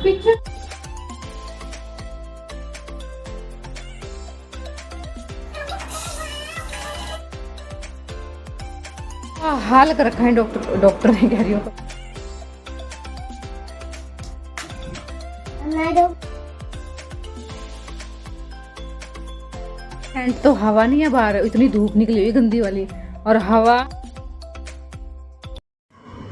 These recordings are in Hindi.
पीछे हाल कर रखा है डॉक्टर ने कह रही हो। एंड तो हवा नहीं है बाहर, इतनी धूप निकली हुई गंदी वाली और हवा।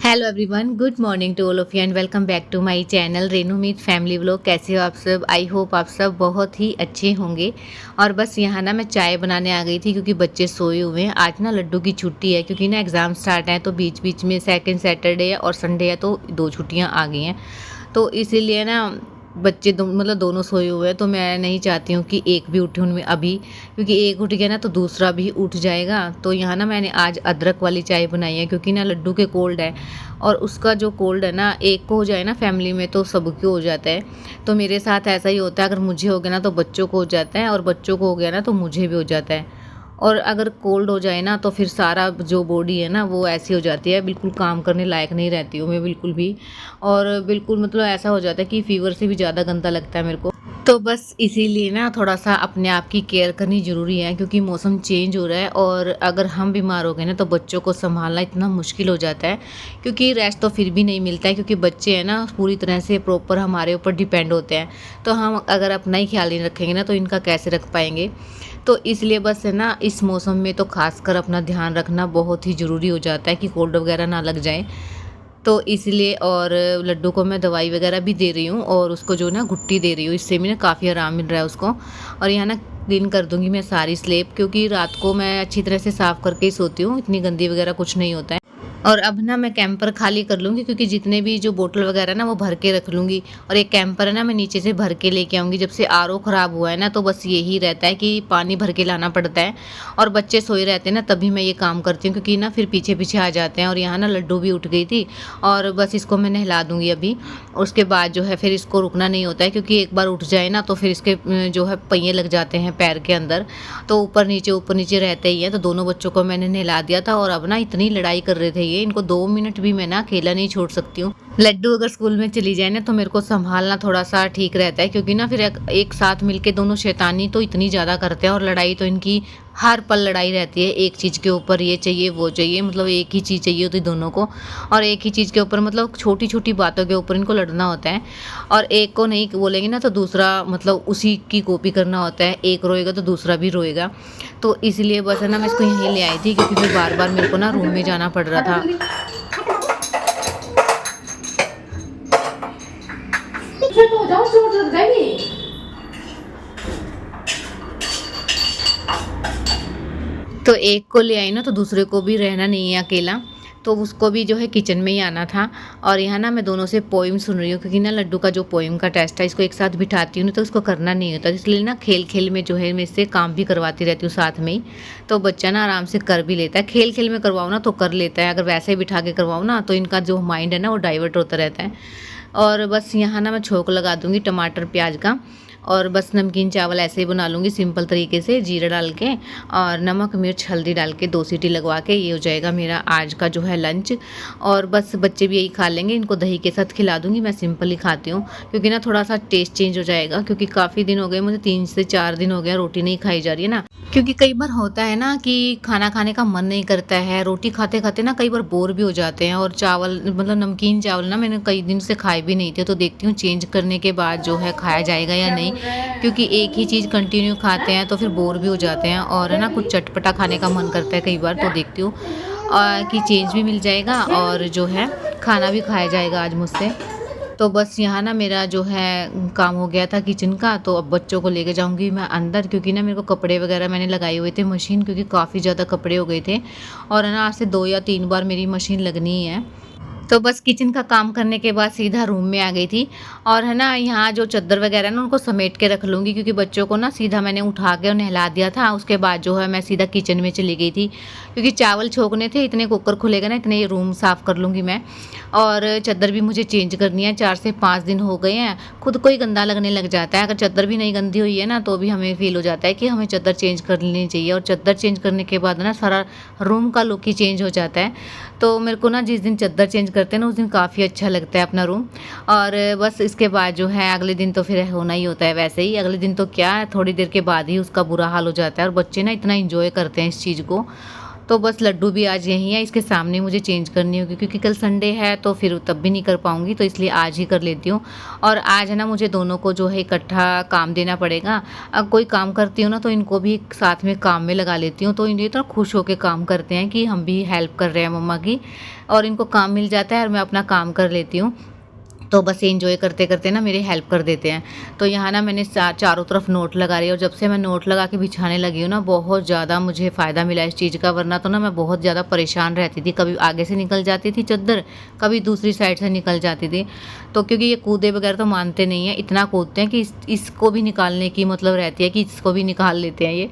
Hello everyone, good morning to all of you and welcome back to my channel Renu Meet family vlog. कैसे हो आप सब? आई होप आप सब बहुत ही अच्छे होंगे। और बस यहाँ ना मैं चाय बनाने आ गई थी क्योंकि बच्चे सोए हुए हैं। आज ना लड्डू की छुट्टी है क्योंकि ना एग्ज़ाम स्टार्ट है, तो बीच बीच में सेकंड सैटरडे है और संडे है, तो 2 छुट्टियाँ आ गई हैं। तो इसीलिए ना बच्चे दोनों सोए हुए हैं, तो मैं नहीं चाहती हूँ कि एक भी उठे उनमें अभी, क्योंकि एक उठ गया ना तो दूसरा भी उठ जाएगा। तो यहाँ ना मैंने आज अदरक वाली चाय बनाई है क्योंकि ना लड्डू के कोल्ड है, और उसका जो कोल्ड है ना एक को हो जाए ना फैमिली में तो सबको हो जाता है। तो मेरे साथ ऐसा ही होता है, अगर मुझे हो गया ना तो बच्चों को हो जाता है, और बच्चों को हो गया ना तो मुझे भी हो जाता है। और अगर कोल्ड हो जाए ना तो फिर सारा जो बॉडी है ना वो ऐसी हो जाती है, बिल्कुल काम करने लायक नहीं रहती हूँ मैं बिल्कुल भी। और बिल्कुल ऐसा हो जाता है कि फ़ीवर से भी ज़्यादा गंदा लगता है मेरे को। तो बस इसीलिए ना थोड़ा सा अपने आप की केयर करनी ज़रूरी है, क्योंकि मौसम चेंज हो रहा है, और अगर हम बीमार हो गए ना तो बच्चों को संभालना इतना मुश्किल हो जाता है। क्योंकि रेस्ट तो फिर भी नहीं मिलता है, क्योंकि बच्चे हैं ना पूरी तरह से प्रॉपर हमारे ऊपर डिपेंड होते हैं। तो हम अगर अपना ही ख्याल नहीं रखेंगे ना तो इनका कैसे रख पाएंगे। तो इसलिए बस है ना इस मौसम में तो खासकर अपना ध्यान रखना बहुत ही ज़रूरी हो जाता है कि कोल्ड वगैरह ना लग जाए। तो इसलिए और लड्डू को मैं दवाई वगैरह भी दे रही हूँ, और उसको जो ना घुट्टी दे रही हूँ, इससे भी ना काफ़ी आराम मिल रहा है उसको। और यहाँ ना क्लीन कर दूँगी मैं सारी स्लेब, क्योंकि रात को मैं अच्छी तरह से साफ़ करके ही सोती हूँ, इतनी गंदी वगैरह कुछ नहीं होता है। और अब ना मैं कैंपर खाली कर लूँगी, क्योंकि जितने भी जो बोतल वगैरह ना वो भर के रख लूँगी। और एक कैंपर है ना मैं नीचे से भर के लेके आऊँगी। जब से आरओ ख़राब हुआ है ना तो बस यही रहता है कि पानी भर के लाना पड़ता है, और बच्चे सोए रहते हैं ना तभी मैं ये काम करती हूँ, क्योंकि ना फिर पीछे पीछे आ जाते हैं। और यहाँ ना लड्डू भी उठ गई थी, और बस इसको मैं नहला दूँगी अभी। उसके बाद जो है फिर इसको रुकना नहीं होता है, क्योंकि एक बार उठ जाए ना तो फिर इसके जो है पहिए लग जाते हैं पैर के अंदर, तो ऊपर नीचे रहते ही हैं। तो दोनों बच्चों को मैंने नहला दिया था, और अब ना इतनी लड़ाई कर रहे थे ये, इनको 2 मिनट भी मैं ना अकेला नहीं छोड़ सकती हूँ। लड्डू अगर स्कूल में चली जाए ना तो मेरे को संभालना थोड़ा सा ठीक रहता है, क्योंकि ना फिर एक साथ मिलके दोनों शैतानी तो इतनी ज़्यादा करते हैं, और लड़ाई तो इनकी हर पल लड़ाई रहती है। एक चीज़ के ऊपर ये चाहिए वो चाहिए, एक ही चीज़ चाहिए होती दोनों को, और एक ही चीज़ के ऊपर छोटी छोटी बातों के ऊपर इनको लड़ना होता है। और एक को नहीं बोलेंगे ना तो दूसरा उसी की कॉपी करना होता है, एक रोएगा तो दूसरा भी रोएगा। तो इसलिए बस है ना मैं इसको यहीं ले आई थी, क्योंकि फिर बार बार मेरे को ना रूम में जाना पड़ रहा था। तो जाओ, चोट लग जाएगी। तो एक को ले आई ना तो दूसरे को भी रहना नहीं है अकेला, तो उसको भी जो है किचन में ही आना था। और यहाँ ना मैं दोनों से पोइम सुन रही हूँ, क्योंकि ना लड्डू का जो पोइम का टेस्ट है इसको एक साथ बिठाती हूँ तो उसको करना नहीं होता, इसलिए ना खेल खेल में जो है मैं इससे काम भी करवाती रहती हूँ साथ में ही। तो बच्चा ना आराम से कर भी लेता है, खेल खेल में करवाओ ना तो कर लेता है, अगर वैसे ही बिठा के करवाओ ना तो इनका जो माइंड है ना वो डाइवर्ट होता रहता है। और बस यहाँ ना मैं छोंक लगा दूँगी टमाटर प्याज का, और बस नमकीन चावल ऐसे ही बना लूँगी सिंपल तरीके से, जीरा डाल के और नमक मिर्च हल्दी डाल के 2 सीटी लगवा के, ये हो जाएगा मेरा आज का जो है लंच। और बस बच्चे भी यही खा लेंगे, इनको दही के साथ खिला दूँगी। मैं सिंपल ही खाती हूँ, क्योंकि ना थोड़ा सा टेस्ट चेंज हो जाएगा, क्योंकि काफ़ी दिन हो गए मुझे, 3 से 4 दिन हो गया रोटी नहीं खाई जा रही है ना। क्योंकि कई बार होता है ना कि खाना खाने का मन नहीं करता है, रोटी खाते खाते ना कई बार बोर भी हो जाते हैं। और चावल नमकीन चावल ना मैंने कई दिन से खाए भी नहीं थे, तो देखती हूँ चेंज करने के बाद जो है खाया जाएगा या नहीं, क्योंकि एक ही चीज़ कंटिन्यू खाते हैं तो फिर बोर भी हो जाते हैं, और है ना कुछ चटपटा खाने का मन करता है कई बार। तो देखती हूँ कि चेंज भी मिल जाएगा और जो है खाना भी खाया जाएगा आज मुझसे। तो बस यहाँ ना मेरा जो है काम हो गया था किचन का, तो अब बच्चों को लेके जाऊंगी मैं अंदर, क्योंकि ना मेरे को कपड़े वगैरह मैंने लगाए हुए थे मशीन, क्योंकि काफ़ी ज़्यादा कपड़े हो गए थे, और है ना आज से 2 या 3 बार मेरी मशीन लगनी ही है। तो बस किचन का काम करने के बाद सीधा रूम में आ गई थी, और है ना यहाँ जो चादर वगैरह ना उनको समेट के रख लूँगी, क्योंकि बच्चों को ना सीधा मैंने उठा के और नहला दिया था। उसके बाद जो है मैं सीधा किचन में चली गई थी, क्योंकि चावल छोंकने थे, इतने कुकर खुलेगा ना, इतने रूम साफ़ कर लूँगी मैं। और चादर भी मुझे चेंज करनी है, 4 से 5 दिन हो गए हैं, खुद को ही गंदा लगने लग जाता है। अगर चादर भी नहीं गंदी हुई है ना तो भी हमें फील हो जाता है कि हमें चादर चेंज कर लेनी चाहिए, और चादर चेंज करने के बाद ना सारा रूम का लुक ही चेंज हो जाता है। तो मेरे को ना जिस दिन चादर चेंज करते हैं ना उस दिन काफ़ी अच्छा लगता है अपना रूम। और बस इसके बाद जो है अगले दिन तो फिर होना ही होता है वैसे ही। अगले दिन तो क्या थोड़ी देर के बाद ही उसका बुरा हाल हो जाता है और बच्चे ना इतना एंजॉय करते हैं इस चीज़ को। तो बस लड्डू भी आज यहीं है, इसके सामने मुझे चेंज करनी होगी क्योंकि कल संडे है तो फिर तब भी नहीं कर पाऊँगी, तो इसलिए आज ही कर लेती हूँ। और आज है ना मुझे दोनों को जो है इकट्ठा काम देना पड़ेगा। अब कोई काम करती हूँ ना तो इनको भी साथ में काम में लगा लेती हूँ, तो इन्हें इतना खुश होकर काम करते हैं कि हम भी हेल्प कर रहे हैं मम्मा की, और इनको काम मिल जाता है और मैं अपना काम कर लेती हूँ। तो बस एंजॉय करते करते ना मेरी हेल्प कर देते हैं। तो यहाँ ना मैंने चारों तरफ नोट लगा रही है, और जब से मैं नोट लगा के बिछाने लगी हूँ ना बहुत ज़्यादा मुझे फ़ायदा मिला इस चीज़ का। वरना तो ना मैं बहुत ज़्यादा परेशान रहती थी, कभी आगे से निकल जाती थी चद्दर, कभी दूसरी साइड से निकल जाती थी। तो क्योंकि ये कूदे वगैरह तो मानते नहीं हैं, इतना कूदते हैं कि इसको भी निकालने की मतलब रहती है कि इसको भी निकाल लेते हैं ये।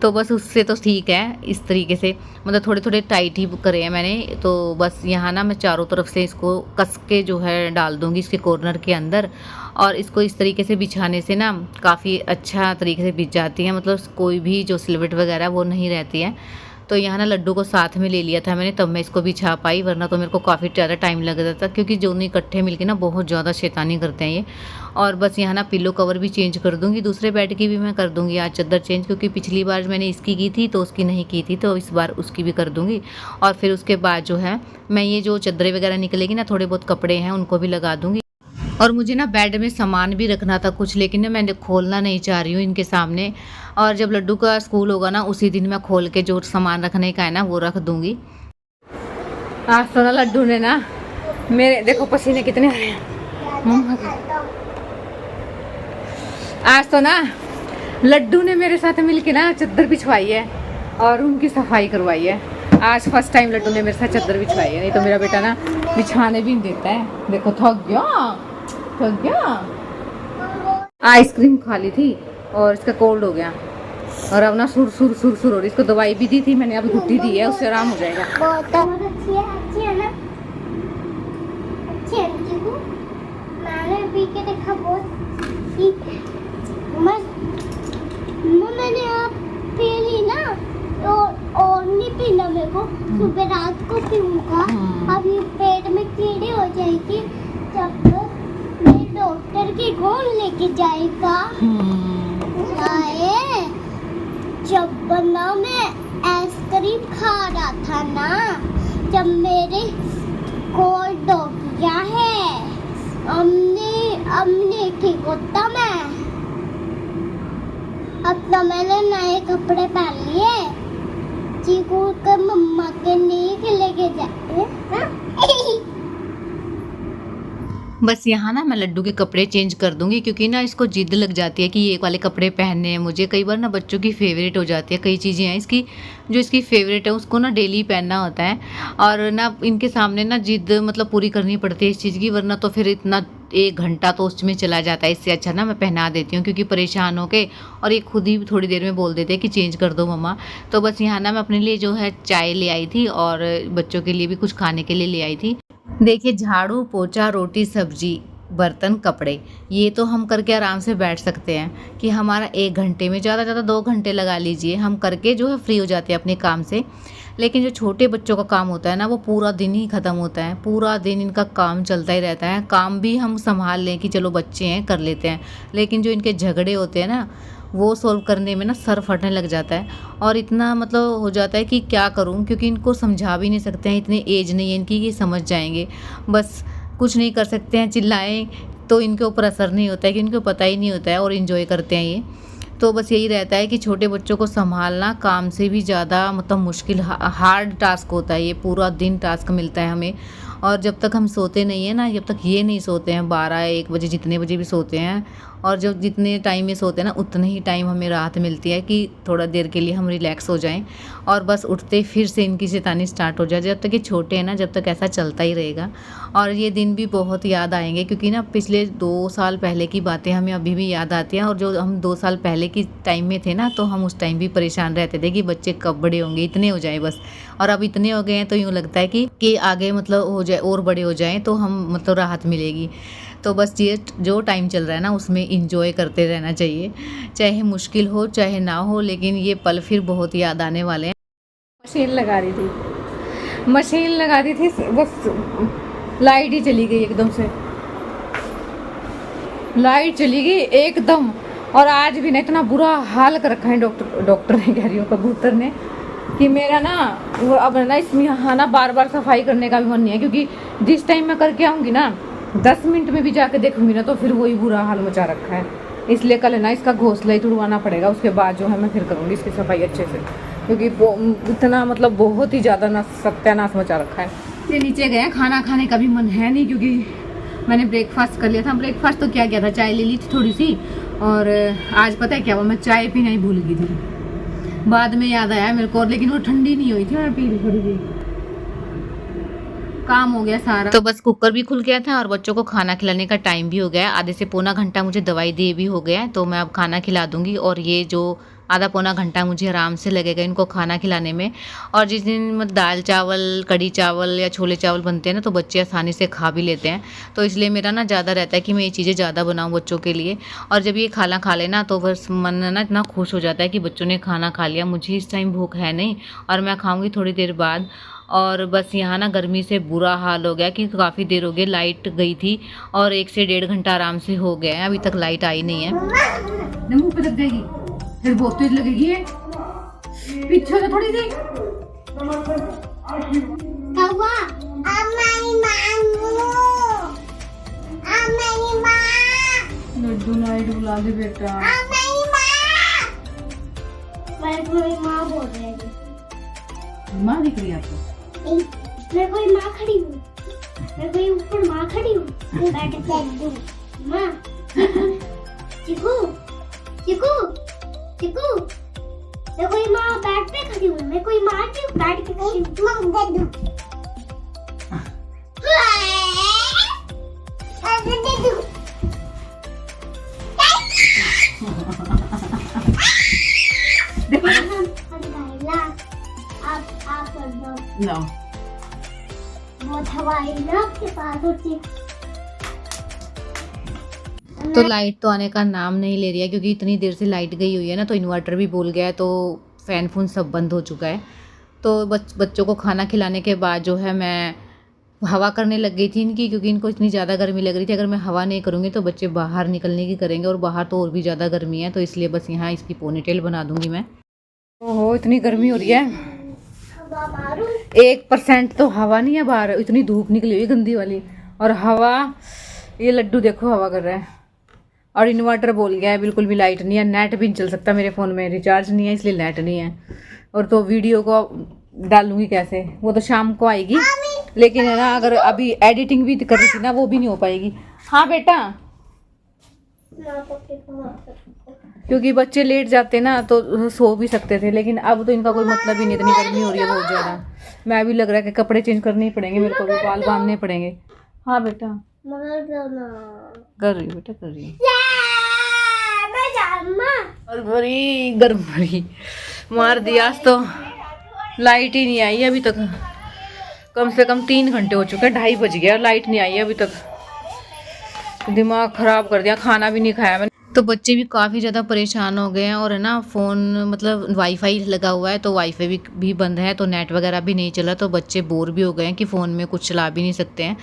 तो बस उससे तो ठीक है, इस तरीके से मतलब थोड़े थोड़े टाइट ही करे हैं मैंने। तो बस यहाँ ना मैं चारों तरफ से इसको कस के जो है डाल दूँगी इसके कॉर्नर के अंदर, और इसको इस तरीके से बिछाने से ना काफ़ी अच्छा तरीके से बिछ जाती है, मतलब कोई भी जो सिलवट वगैरह वो नहीं रहती है। तो यहाँ ना लड्डू को साथ में ले लिया था मैंने, तब मैं इसको बिछा पाई, वरना तो मेरे को काफ़ी ज़्यादा टाइम लग जाता क्योंकि दोनों इकट्ठे मिलके ना बहुत ज़्यादा शैतानी करते हैं ये। और बस यहाँ ना पिलो कवर भी चेंज कर दूँगी, दूसरे बेड की भी मैं कर दूँगी आज चादर चेंज, क्योंकि पिछली बार मैंने इसकी की थी तो उसकी नहीं की थी, तो इस बार उसकी भी कर दूँगी। और फिर उसके बाद जो है मैं ये जो चादरें वगैरह निकलेगी ना, थोड़े बहुत कपड़े हैं उनको भी लगा दूँगी। और मुझे ना बेड में सामान भी रखना था कुछ, लेकिन ना मैंने खोलना नहीं चाह रही हूँ इनके सामने। और जब लड्डू का स्कूल होगा ना उसी दिन मैं खोल के जो सामान रखने का है ना वो रख दूँगी। आज तो ना लड्डू ने ना मेरे देखो पसीने कितने आ रहे हैं मम्मा के। आज तो ना लड्डू ने मेरे साथ मिलके ना चादर बिछवाई है और रूम की सफाई करवाई है। आज फर्स्ट टाइम लड्डू ने मेरे साथ चादर बिछवाई है, नहीं तो मेरा बेटा ना बिछाने भी नहीं देता है। देखो थक गया। आइसक्रीम खा ली थी और इसका कोल्ड हो गया, और अब ना सुर हो रही। इसको दवाई भी दी थी मैंने, अभी घुट्टी दी है, उससे आराम हो जाएगा। बहुत अच्छी है ना, अच्छी है जीजू। मैंने पी के देखा बहुत मैंने आप पी ली ना तो और नहीं पीना मेरे को, सुबह रात को पीऊंगा। अभी पेट में कीड़े हो जाएगी, जब तक मेरे डॉक्टर के कौन लेके जाएगा। जब ना मैं आइसक्रीम खा रहा था ना, जब मेरे कोल्ड हो गया है, हमने ठीक होता मैं। अब तो मैंने नए कपड़े पहन लिए, चीकू के मम्मा के लिए लेके जाए। बस यहाँ ना मैं लड्डू के कपड़े चेंज कर दूंगी, क्योंकि ना इसको जिद लग जाती है कि ये वाले कपड़े पहनने हैं मुझे। कई बार ना बच्चों की फेवरेट हो जाती है, कई चीज़ें हैं इसकी जो इसकी फेवरेट है उसको ना डेली पहनना होता है, और ना इनके सामने ना जिद मतलब पूरी करनी पड़ती है इस चीज़ की, वरना तो फिर इतना 1 घंटा तो उसमें चला जाता है। इससे अच्छा ना मैं पहना देती हूँ, क्योंकि परेशान होके और ये खुद ही थोड़ी देर में बोल देते हैं कि चेंज कर दो मम्मा। तो बस यहाँ ना मैं अपने लिए जो है चाय ले आई थी और बच्चों के लिए भी कुछ खाने के लिए ले आई थी। देखिए झाड़ू पोछा रोटी सब्जी बर्तन कपड़े, ये तो हम करके आराम से बैठ सकते हैं कि हमारा 1 घंटे में ज़्यादा 2 घंटे लगा लीजिए, हम करके जो है फ्री हो जाते हैं अपने काम से। लेकिन जो छोटे बच्चों का काम होता है ना वो पूरा दिन ही ख़त्म होता है, पूरा दिन इनका काम चलता ही रहता है। काम भी हम संभाल लें कि चलो बच्चे हैं कर लेते हैं, लेकिन जो इनके झगड़े होते हैं ना वो सॉल्व करने में ना सर फटने लग जाता है, और इतना मतलब हो जाता है कि क्या करूं, क्योंकि इनको समझा भी नहीं सकते हैं, इतनी एज नहीं है इनकी कि समझ जाएंगे। बस कुछ नहीं कर सकते हैं, चिल्लाएं तो इनके ऊपर असर नहीं होता है कि इनको पता ही नहीं होता है और इन्जॉय करते हैं ये। तो बस यही रहता है कि छोटे बच्चों को संभालना काम से भी ज़्यादा मतलब मुश्किल हार्ड टास्क होता है, ये पूरा दिन टास्क मिलता है हमें। और जब तक हम सोते नहीं हैं ना, जब तक ये नहीं सोते हैं 12-1 बजे जितने बजे भी सोते हैं, और जब जितने टाइम में सोते हैं ना उतने ही टाइम हमें राहत मिलती है कि थोड़ा देर के लिए हम रिलैक्स हो जाएं, और बस उठते फिर से इनकी शैतानी स्टार्ट हो जाए। जब तक ये छोटे हैं ना जब तक ऐसा चलता ही रहेगा, और ये दिन भी बहुत याद आएंगे, क्योंकि ना पिछले 2 साल पहले की बातें हमें अभी भी याद आती हैं। और जो हम 2 साल पहले की टाइम में थे ना, तो हम उस टाइम भी परेशान रहते थे कि बच्चे कब बड़े होंगे, इतने हो जाए बस। और अब इतने हो गए हैं तो यूँ लगता है कि आगे मतलब हो जाए और बड़े हो जाएं तो हम मतलब राहत मिलेगी। तो बस ये जो टाइम चल रहा है ना उसमें इंजॉय करते रहना चाहिए, चाहे मुश्किल हो चाहे ना हो, लेकिन ये पल फिर बहुत याद आने वाले हैं। मशीन लगा रही थी बस लाइट ही चली गई एकदम से, लाइट चली गई एकदम। और आज भी ना इतना बुरा हाल कर रखा है डॉक्टर ने, कह रही हूँ कबूतर ने, कि मेरा ना वो अब ना इसमें यहाँ ना बार बार सफाई करने का भी मन नहीं है, क्योंकि जिस टाइम मैं करके आऊँगी ना 10 मिनट में भी जाके देखूंगी ना तो फिर वही बुरा हाल मचा रखा है। इसलिए कल है ना इसका घोंसला ही तुड़वाना पड़ेगा, उसके बाद जो है मैं फिर करूँगी इसकी सफाई अच्छे से, क्योंकि इतना मतलब बहुत ही ज़्यादा सत्यानाश मचा रखा है। ये नीचे गए, खाना खाने का भी मन है नहीं, क्योंकि मैंने ब्रेकफास्ट कर लिया था। ब्रेकफास्ट तो क्या किया था, चाय ले ली थी थोड़ी सी, और आज पता है क्या हुआ, मैं चाय पीना ही भूल गई थी। बाद में याद आया मेरे को, लेकिन वो ठंडी नहीं हुई थी, मैं पी ली थोड़ी सी, काम हो गया सारा। तो बस कुकर भी खुल गया था और बच्चों को खाना खिलाने का टाइम भी हो गया। आधे से पौना घंटा मुझे दवाई दिए भी हो गया है, तो मैं अब खाना खिला दूंगी। और ये जो आधा पौना घंटा मुझे आराम से लगेगा इनको खाना खिलाने में। और जिस दिन दाल चावल, कढ़ी चावल या छोले चावल बनते हैं ना, तो बच्चे आसानी से खा भी लेते हैं। तो इसलिए मेरा ना ज़्यादा रहता है कि मैं ये चीज़ें ज़्यादा बनाऊँ बच्चों के लिए। और जब ये खाना खा लेना तो बस मन ना इतना खुश हो जाता है कि बच्चों ने खाना खा लिया, मुझे इस टाइम भूख है नहीं और मैं खाऊँगी थोड़ी देर बाद। और बस यहाँ ना गर्मी से बुरा हाल हो गया कि काफ़ी देर हो गई, लाइट गई थी और 1 से 1.5 घंटा आराम से हो गया है, अभी तक लाइट आई नहीं है। मुंह पे लग जाएगी, फिर बहुत तेज लगेगी ये, पीछे से थोड़ी सी। लड्डू लाइट बुला दे बेटा। माँ बोल रही है, माँ दिख रही है आपको? मैं कोई माँ खड़ी हूँ, मैं कोई ऊपर माँ खड़ी हूँ, बैठ के माँ चिकू चिकू चिकू, मैं कोई माँ बैठ पे खड़ी हूँ, मैं कोई माँ की बैठ के खड़ी हूँ। आप कर दो नो, बहुत हवा है ना आपके पास होती। तो लाइट तो आने का नाम नहीं ले रही है, क्योंकि इतनी देर से लाइट गई हुई है ना, तो इन्वर्टर भी बोल गया है, तो फ़ैन फून सब बंद हो चुका है। तो बच्चों को खाना खिलाने के बाद जो है मैं हवा करने लग गई थी इनकी, क्योंकि इनको इतनी ज़्यादा गर्मी लग रही थी। अगर मैं हवा नहीं करूँगी तो बच्चे बाहर निकलने की करेंगे, और बाहर तो और भी ज़्यादा गर्मी है, तो इसलिए बस यहाँ इसकी पोनीटेल बना दूँगी मैं। ओहो इतनी गर्मी हो रही है, 1% तो हवा नहीं है बाहर, इतनी धूप निकली हुई गंदी वाली। और हवा, ये लड्डू देखो हवा कर रहा है, और इन्वर्टर बोल गया है बिल्कुल भी लाइट नहीं है, नेट भी नहीं चल सकता मेरे फ़ोन में, रिचार्ज नहीं है इसलिए नेट नहीं है। और तो वीडियो को डालूंगी कैसे, वो तो शाम को आएगी, लेकिन है ना अगर अभी एडिटिंग भी कर रही थी ना वो भी नहीं हो पाएगी। हाँ बेटा, क्योंकि बच्चे लेट जाते ना तो सो भी सकते थे, लेकिन अब तो इनका कोई मतलब ही नहीं, इतनी गर्मी हो रही है बहुत ज़्यादा। मैं भी लग रहा है कि कपड़े चेंज करने ही पड़ेंगे मेरे को, भी बाल बांधने पड़ेंगे। हाँ बेटा कर रही बेटा कर रही, गर्मी मार दिया। आज तो लाइट ही नहीं आई अभी तक, कम से कम 3 घंटे हो चुके हैं, 2:30 बज गया, लाइट नहीं आई अभी तक। दिमाग खराब कर दिया, खाना भी नहीं खाया मैंने। तो बच्चे भी काफ़ी ज़्यादा परेशान हो गए हैं, और है ना फ़ोन मतलब वाईफाई लगा हुआ है, तो वाईफाई भी बंद है, तो नेट वगैरह भी नहीं चला, तो बच्चे बोर भी हो गए हैं कि फ़ोन में कुछ चला भी नहीं सकते हैं।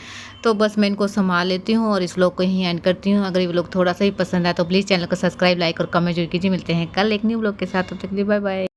तो बस मैं इनको संभाल लेती हूँ और इस व्लॉग को यहीं एंड करती हूँ। अगर ये व्लॉग थोड़ा सा ही पसंद आए तो प्लीज़ चैनल को सब्सक्राइब, लाइक और कमेंट जरूर कीजिए। मिलते हैं कल एक न्यू व्लॉग के साथ, तब तक के लिए बाय बाय।